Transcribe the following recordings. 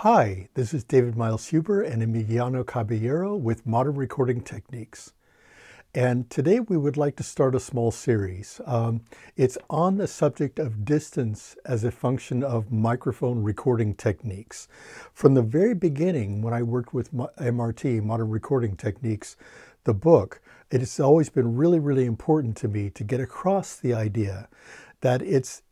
Hi, this is David Miles Huber and Emiliano Caballero with Modern Recording Techniques. And today we would like to start a small series. It's on the subject of distance as a function of microphone recording techniques. From the very beginning, when I worked with MRT, Modern Recording Techniques, the book, it has always been really important to me to get across the idea that it's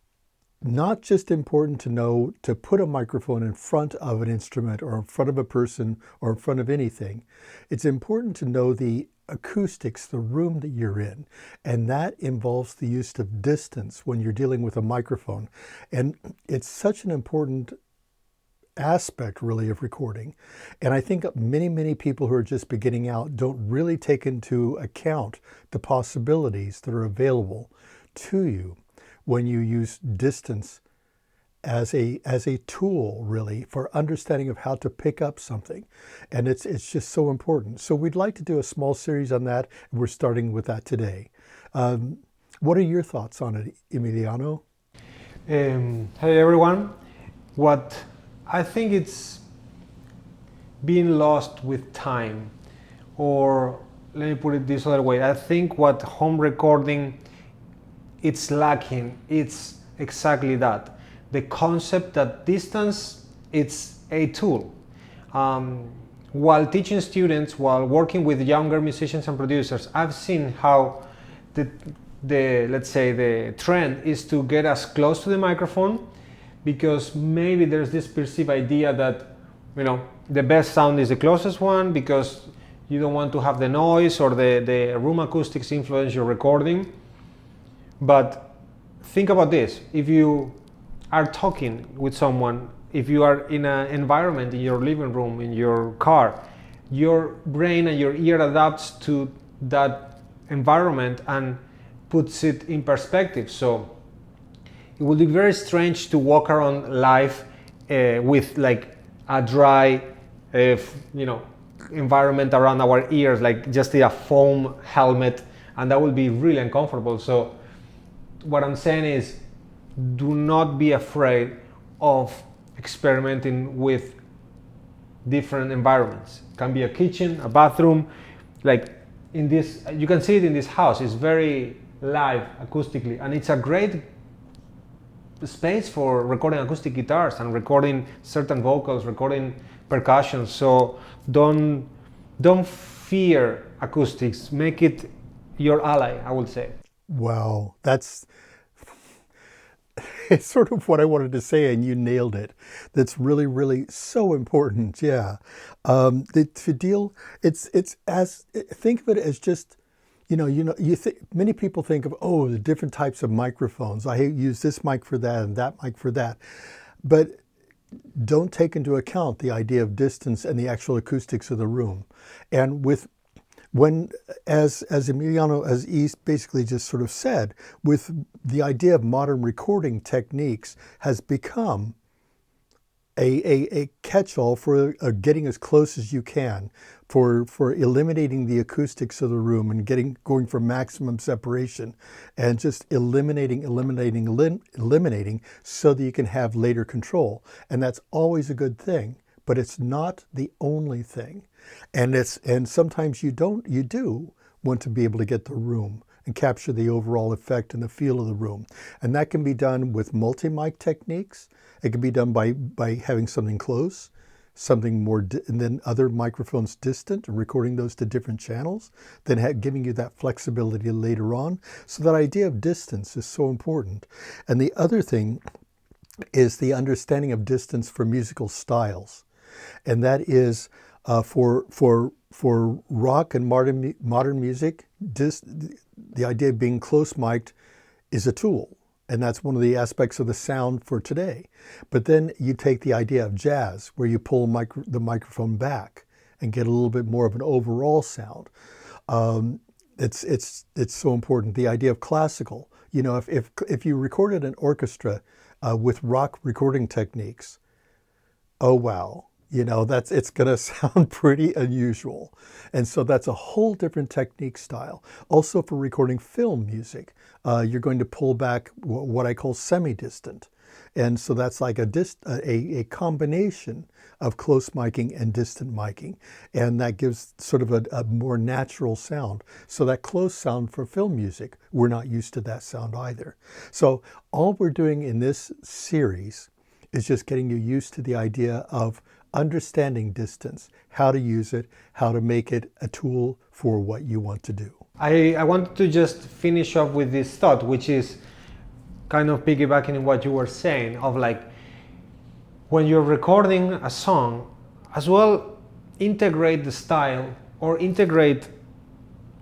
not just important to know to put a microphone in front of an instrument or in front of a person or in front of anything. It's important to know the acoustics, the room that you're in. And that involves the use of distance when you're dealing with a microphone. And it's such an important aspect really of recording. And I think many people who are just beginning out don't really take into account the possibilities that are available to you when you use distance as a tool really for understanding of how to pick up something. And it's just so important. So we'd like to do a small series on that, and we're starting with that today. What are your thoughts on it, Emiliano? Hey everyone. What I think it's being lost with time, or let me put it this other way. I think what home recording it's lacking, it's exactly that. The concept that distance, it's a tool. While teaching students, while working with younger musicians and producers, I've seen how the let's say the trend is to get as close to the microphone, because maybe there's this perceived idea that, you know, the best sound is the closest one because you don't want to have the noise or the room acoustics influence your recording. But think about this. If you are talking with someone, if you are in an environment, in your living room, in your car, your brain and your ear adapts to that environment and puts it in perspective. So it would be very strange to walk around life with like a dry, environment around our ears, like just a foam helmet, and that would be really uncomfortable. So what I'm saying is, do not be afraid of experimenting with different environments. It can be a kitchen, a bathroom, like in this, you can see it in this house. It's very live acoustically, and it's a great space for recording acoustic guitars and recording certain vocals, recording percussion. So don't fear acoustics. Make it your ally, I would say. Wow, that's it's sort of what I wanted to say, and you nailed it. That's really so important. Yeah, to deal. It's as think of it as just many people think of the different types of microphones. I use this mic for that and that mic for that, but don't take into account the idea of distance and the actual acoustics of the room. And as Emiliano, as East basically just sort of said, with the idea of modern recording techniques has become a catch-all for getting as close as you can, for eliminating the acoustics of the room and going for maximum separation, and just eliminating so that you can have later control. And that's always a good thing, but it's not the only thing. And sometimes you do want to be able to get the room and capture the overall effect and the feel of the room. And that can be done with multi-mic techniques. It can be done by having something close, something more, and then other microphones distant, and recording those to different channels, then giving you that flexibility later on. So that idea of distance is so important. And the other thing is the understanding of distance for musical styles. And that is for rock and modern music, the idea of being close mic'd is a tool. And that's one of the aspects of the sound for today. But then you take the idea of jazz, where you pull the microphone back and get a little bit more of an overall sound. It's so important. The idea of classical, if you recorded an orchestra with rock recording techniques, oh wow. It's going to sound pretty unusual. And so that's a whole different technique style. Also for recording film music, you're going to pull back what I call semi-distant. And so that's like a combination of close miking and distant miking. And that gives sort of a more natural sound. So that close sound for film music, we're not used to that sound either. So all we're doing in this series is just getting you used to the idea of understanding distance, how to use it, how to make it a tool for what you want to do. I wanted to just finish off with this thought, which is kind of piggybacking on what you were saying, of like, when you're recording a song, as well integrate the style, or integrate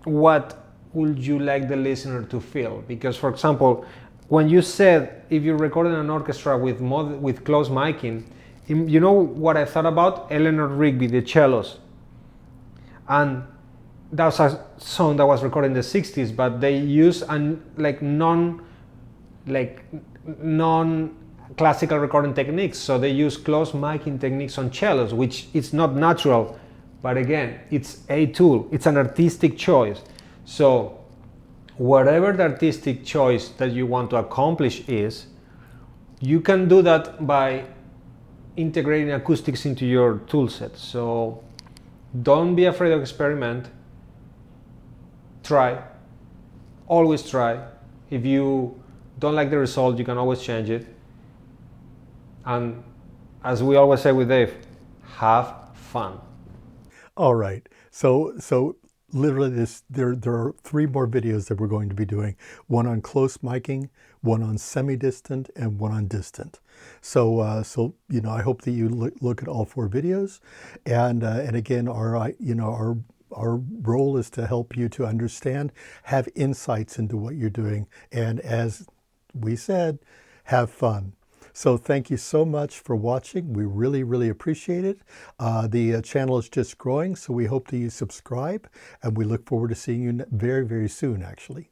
what would you like the listener to feel. Because, for example, when you said if you're recording an orchestra with close miking, you know what I thought about? Eleanor Rigby, the cellos. And that was a song that was recorded in the 60s, but they use non-classical recording techniques. So they use close miking techniques on cellos, which is not natural, but again, it's a tool, it's an artistic choice. So whatever the artistic choice that you want to accomplish is, you can do that by integrating acoustics into your tool set. So don't be afraid of experiment. Try, always try. If you don't like the result, you can always change it. And as we always say with Dave, have fun. All right. So literally there are 3 more videos that we're going to be doing. One on close miking, one on semi-distant, and one on distant. So I hope that you look at all 4 videos. And again, our role is to help you to understand, have insights into what you're doing, and as we said, have fun. So thank you so much for watching. We really, really appreciate it. The channel is just growing, so we hope that you subscribe, and we look forward to seeing you very, very soon, actually.